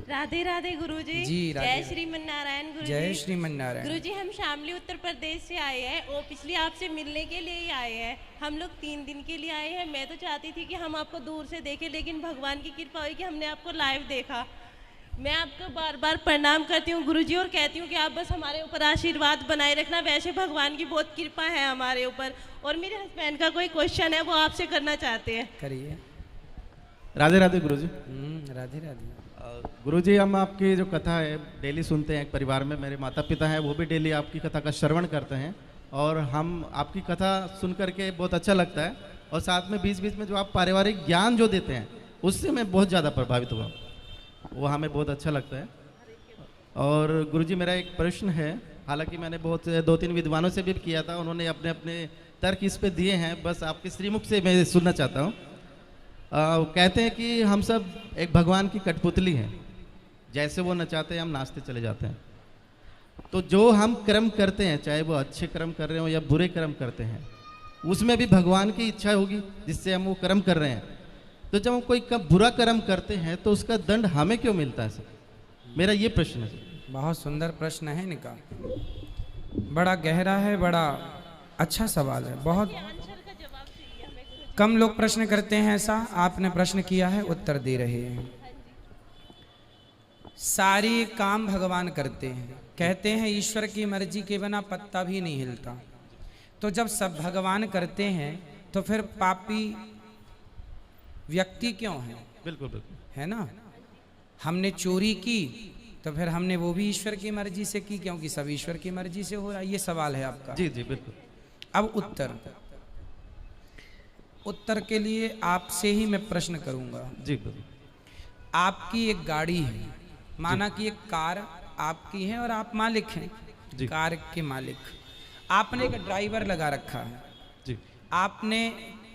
राधे राधे गुरुजी। जी राधे जय श्रीमन्नारायण गुरुजी। जय श्रीमन्नारायण। गुरुजी हम शामली उत्तर प्रदेश से आए हैं और पिछले आपसे मिलने के लिए ही आए हैं। हम लोग 3 दिन के लिए आए हैं। मैं तो चाहती थी कि हम आपको दूर से देखें, लेकिन भगवान की कृपा हुई कि हमने आपको लाइव देखा। मैं आपको बार बार प्रणाम करती हूँ गुरुजी और कहती हूँ कि आप बस हमारे ऊपर आशीर्वाद बनाए रखना। वैसे भगवान की बहुत कृपा है हमारे ऊपर। और मेरे हस्बैंड का कोई क्वेश्चन है वो आपसे करना चाहते हैं। करिए। राधे राधे गुरुजी। राधे राधे। गुरुजी, हम आपकी जो कथा है डेली सुनते हैं। एक परिवार में मेरे माता पिता हैं, वो भी डेली आपकी कथा का श्रवण करते हैं और हम आपकी कथा सुन करके बहुत अच्छा लगता है। और साथ में बीच बीच में जो आप पारिवारिक ज्ञान जो देते हैं उससे मैं बहुत ज़्यादा प्रभावित हुआ, वो हमें बहुत अच्छा लगता है। और गुरुजी मेरा एक प्रश्न है, हालांकि मैंने बहुत 2-3 विद्वानों से भी किया था, उन्होंने अपने अपने तर्क इस पे दिए हैं, बस आपके श्रीमुख से मैं सुनना चाहता हूँ। कहते हैं कि हम सब एक भगवान की कठपुतली हैं, जैसे वो नचाते हैं हम नाचते चले जाते हैं। तो जो हम कर्म करते हैं, चाहे वो अच्छे कर्म कर रहे हो या बुरे कर्म करते हैं, उसमें भी भगवान की इच्छा होगी जिससे हम वो कर्म कर रहे हैं। तो जब हम कोई बुरा कर्म करते हैं तो उसका दंड हमें क्यों मिलता है सर? मेरा ये प्रश्न है। बहुत सुंदर प्रश्न है इनका, बड़ा गहरा है, बड़ा अच्छा सवाल है। बहुत कम लोग प्रश्न करते हैं ऐसा, आपने प्रश्न किया है, उत्तर दे रहे हैं। सारे काम भगवान करते हैं, कहते हैं ईश्वर की मर्जी के बिना पत्ता भी नहीं हिलता। तो जब सब भगवान करते हैं तो फिर पापी व्यक्ति क्यों है? बिल्कुल बिल्कुल, है ना। हमने चोरी की तो फिर हमने वो भी ईश्वर की मर्जी से की, क्योंकि सब ईश्वर की मर्जी से हो रहा है। ये सवाल है आपका। जी जी बिल्कुल। अब उत्तर के लिए आपसे ही मैं प्रश्न करूंगा। जी बिल्कुल। आपकी एक गाड़ी है, माना कि एक कार आपकी है और आप मालिक हैं, कार के मालिक। आपने एक ड्राइवर लगा रखा है जी। आपने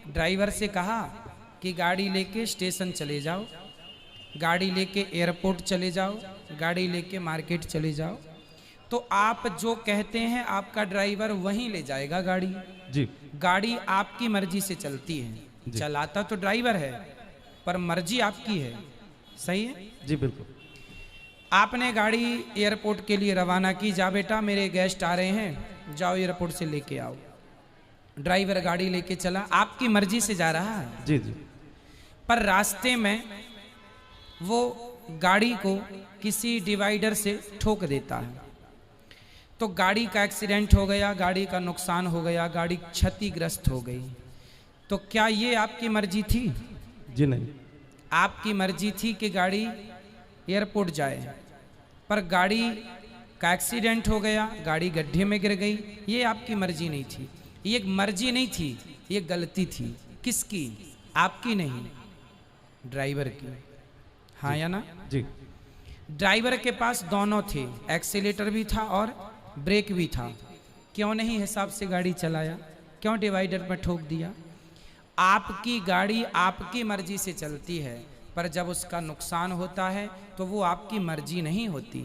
ड्राइवर से कहा कि गाड़ी लेके स्टेशन चले जाओ, गाड़ी लेके एयरपोर्ट चले जाओ, गाड़ी लेके मार्केट चले जाओ। तो आप जो कहते हैं आपका ड्राइवर वहीं ले जाएगा गाड़ी। जी। गाड़ी आपकी मर्जी से चलती है, चलाता तो ड्राइवर है पर मर्जी आपकी है। सही है? जी बिल्कुल। आपने गाड़ी एयरपोर्ट के लिए रवाना की, जा बेटा मेरे गेस्ट आ रहे हैं, जाओ एयरपोर्ट से लेके आओ। ड्राइवर गाड़ी लेके चला, आपकी मर्जी से जा रहा है। जी जी। पर रास्ते में वो गाड़ी को किसी डिवाइडर से ठोक देता है, तो गाड़ी का एक्सीडेंट हो गया, गाड़ी का नुकसान हो गया, गाड़ी क्षतिग्रस्त हो गई। तो क्या ये आपकी मर्जी थी? जी नहीं। आपकी मर्जी थी कि गाड़ी एयरपोर्ट जाए, पर गाड़ी का एक्सीडेंट हो गया, गाड़ी गड्ढे में गिर गई। ये आपकी मर्जी नहीं थी, ये एक मर्जी नहीं थी, ये गलती थी। किसकी? आपकी नहीं, ड्राइवर की। हाँ या ना? जी। ड्राइवर के पास दोनों थे, एक्सीलेटर भी था और ब्रेक भी था। क्यों नहीं हिसाब से गाड़ी चलाया? क्यों डिवाइडर पर ठोक दिया? आपकी गाड़ी आपकी मर्जी से चलती है, पर जब उसका नुकसान होता है तो वो आपकी मर्जी नहीं होती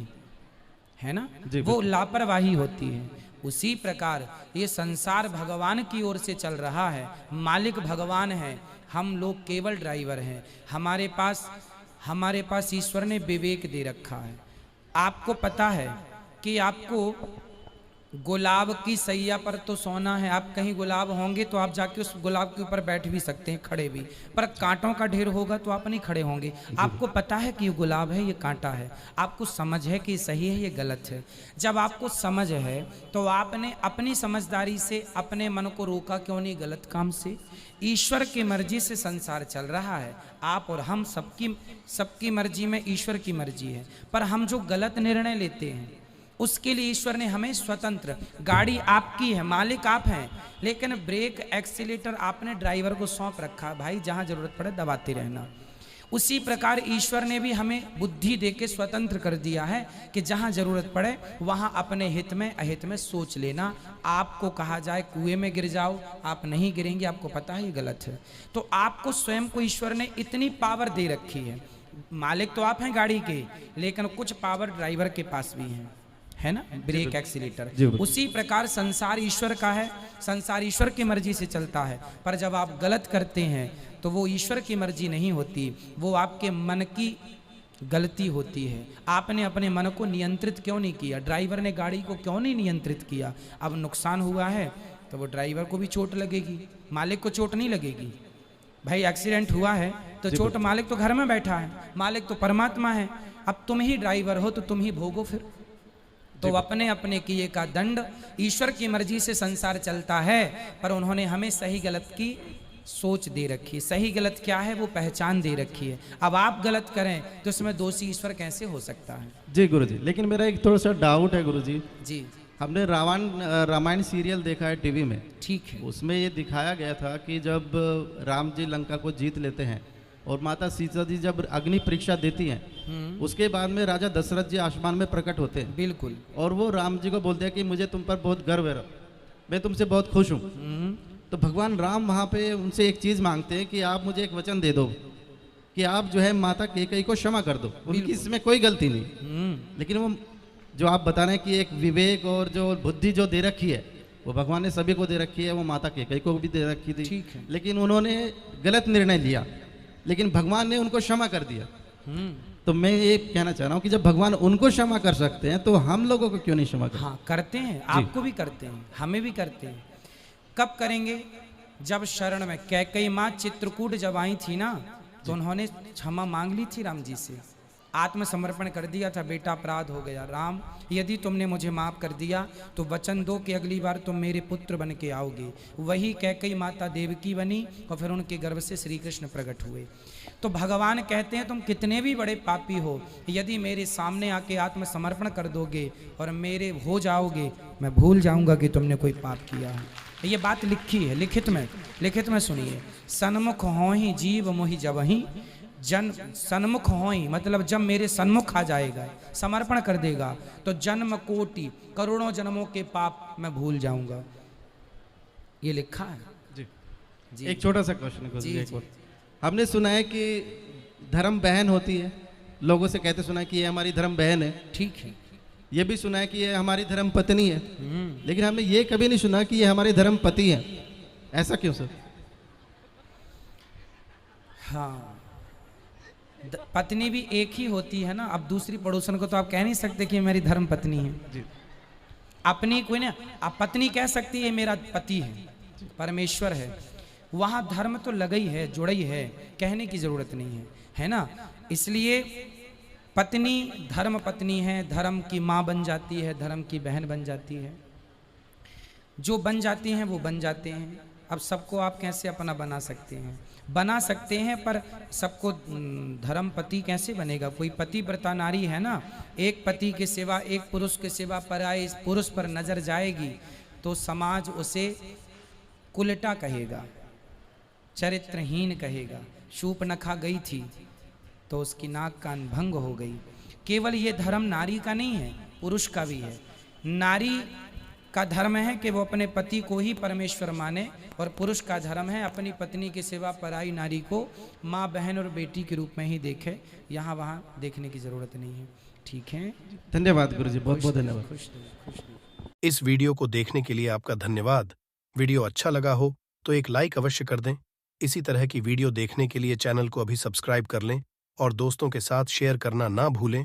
है ना, वो लापरवाही होती है। उसी प्रकार ये संसार भगवान की ओर से चल रहा है, मालिक भगवान है, हम लोग केवल ड्राइवर हैं। हमारे पास ईश्वर ने विवेक दे रखा है। आपको पता है कि आपको गुलाब की सैया पर तो सोना है, आप कहीं गुलाब होंगे तो आप जाके उस गुलाब के ऊपर बैठ भी सकते हैं, खड़े भी, पर कांटों का ढेर होगा तो आप नहीं खड़े होंगे। आपको पता है कि ये गुलाब है, ये कांटा है, आपको समझ है कि सही है, ये गलत है। जब आपको समझ है तो आपने अपनी समझदारी से अपने मन को रोका क्यों नहीं गलत काम से? ईश्वर की मर्जी से संसार चल रहा है, आप और हम सबकी मर्जी में ईश्वर की मर्जी है। पर हम जो गलत निर्णय लेते हैं उसके लिए ईश्वर ने हमें स्वतंत्र, गाड़ी आपकी है, मालिक आप हैं, लेकिन ब्रेक एक्सीलेटर आपने ड्राइवर को सौंप रखा, भाई जहां जरूरत पड़े दबाते रहना। उसी प्रकार ईश्वर ने भी हमें बुद्धि देके स्वतंत्र कर दिया है कि जहां जरूरत पड़े वहां अपने हित में अहित में सोच लेना। आपको कहा जाए कुएं में गिर जाओ, आप नहीं गिरेंगे, आपको पता है ये गलत है। तो आपको स्वयं को ईश्वर ने इतनी पावर दे रखी है। मालिक तो आप हैं गाड़ी के, लेकिन कुछ पावर ड्राइवर के पास भी है ना, ब्रेक एक्सीलेटर। उसी प्रकार संसार ईश्वर का है, संसार ईश्वर की मर्जी से चलता है। पर जब आप गलत करते हैं तो वो ईश्वर की मर्जी नहीं होती, वो आपके मन की गलती होती है। आपने अपने मन को नियंत्रित क्यों नहीं किया? ड्राइवर ने गाड़ी को क्यों नहीं नियंत्रित किया? अब नुकसान हुआ है तो वो ड्राइवर को भी चोट लगेगी, मालिक को चोट नहीं लगेगी। भाई एक्सीडेंट हुआ है तो चोट मालिक तो घर में बैठा है, मालिक तो परमात्मा है। अब तुम ही ड्राइवर हो तो तुम ही भोगो फिर। तो अपने अपने किए का दंड, ईश्वर की मर्जी से संसार चलता है, पर उन्होंने हमें सही गलत की सोच दे रखी है। सही गलत क्या है वो पहचान दे रखी है। अब आप गलत करें तो इसमें दोषी ईश्वर कैसे हो सकता है? जी गुरुजी, लेकिन मेरा एक थोड़ा सा डाउट है गुरुजी। जी हमने रामायण सीरियल देखा है टीवी में, ठीक है। उसमें ये दिखाया गया था कि जब राम जी लंका को जीत लेते हैं और माता सीता जी जब अग्नि परीक्षा देती हैं, उसके बाद में राजा दशरथ जी आसमान में प्रकट होते हैं। बिल्कुल। और वो राम जी को बोलते हैं कि मुझे तुम पर बहुत गर्व है, मैं तुमसे बहुत खुश हूँ। तो भगवान राम वहाँ पे उनसे एक चीज़ मांगते हैं कि आप मुझे एक वचन दे दो कि आप जो है माता कैकेयी को क्षमा कर दो, उनकी इसमें कोई गलती नहीं। लेकिन वो जो आप बता रहे हैं कि एक विवेक और जो बुद्धि जो दे रखी है वो भगवान ने सभी को दे रखी है, वो माता कैकेयी को भी दे रखी थी। ठीक है। लेकिन उन्होंने गलत निर्णय लिया, लेकिन भगवान ने उनको क्षमा कर दिया। तो मैं ये कहना चाह रहा हूँ कि जब भगवान उनको क्षमा कर सकते हैं तो हम लोगों को क्यों नहीं क्षमा करते? हाँ करते हैं, आपको भी करते हैं, हमें भी करते हैं। कब करेंगे? जब शरण में कैकेयी माँ चित्रकूट जब आई थी ना, तो उन्होंने क्षमा मांग ली थी राम जी से, आत्मसमर्पण कर दिया था, बेटा अपराध हो गया, राम यदि तुमने मुझे माफ कर दिया तो वचन दो कि अगली बार तुम मेरे पुत्र बन के आओगे। वही कैकेयी माता देवकी बनी और फिर उनके गर्भ से श्री कृष्ण प्रकट हुए। तो भगवान कहते हैं तुम कितने भी बड़े पापी हो, यदि मेरे सामने आके आत्मसमर्पण कर दोगे और मेरे हो जाओगे, मैं भूल जाऊंगा कि तुमने कोई पाप किया है। ये बात लिखी है, लिखित में सुनिए। सन्मुख हो ही जीव मोहि जबहि जन, सन्मुख हो ही मतलब जब मेरे सन्मुख आ जाएगा, समर्पण कर देगा, तो जन्म कोटि करोड़ों जन्मों के पाप मैं भूल जाऊंगा। ये लिखा है जी। जी। एक छोटा सा क्वेश्चन है जी, एक जी। और। हमने सुना है कि धर्म बहन होती है, लोगों से कहते सुना है कि ये हमारी धर्म बहन है। ठीक है। ये भी सुना है कि ये हमारी धर्म पत्नी है, लेकिन हमने ये कभी नहीं सुना कि ये हमारे धर्म पति है। ऐसा क्यों सर? हाँ, पत्नी भी एक ही होती है ना। अब दूसरी पड़ोसन को तो आप कह नहीं सकते कि मेरी धर्म पत्नी है जी। अपनी कोई ना, आप पत्नी कह सकती है मेरा पति है, परमेश्वर है। वहां धर्म तो लगा ही है, जुड़ा ही है, कहने की जरूरत नहीं है ना। इसलिए पत्नी धर्म पत्नी है, धर्म की माँ बन जाती है, धर्म की बहन बन जाती है। जो बन जाती हैं वो बन जाते हैं। अब सबको आप कैसे अपना बना सकते हैं? बना सकते हैं, पर सबको धर्म पति कैसे बनेगा? कोई पति व्रता नारी है ना, एक पति के सिवा, एक पुरुष के सिवा पराये पुरुष पर नजर जाएगी तो समाज उसे कुलटा कहेगा, चरित्रहीन कहेगा। शूर्पणखा गई थी तो उसकी नाक कान भंग हो गई। केवल ये धर्म नारी का नहीं है, पुरुष का भी है। नारी का धर्म है कि वो अपने पति को ही परमेश्वर माने, और पुरुष का धर्म है अपनी पत्नी के सिवा पराई नारी को माँ, बहन और बेटी के रूप में ही देखे। यहाँ वहाँ देखने की जरूरत नहीं है। ठीक है, धन्यवाद गुरुजी, बहुत बहुत धन्यवाद। खुश रहो। इस वीडियो को देखने के लिए आपका धन्यवाद। वीडियो अच्छा लगा हो तो एक लाइक अवश्य कर दें। इसी तरह की वीडियो देखने के लिए चैनल को अभी सब्सक्राइब कर लें और दोस्तों के साथ शेयर करना ना भूलें।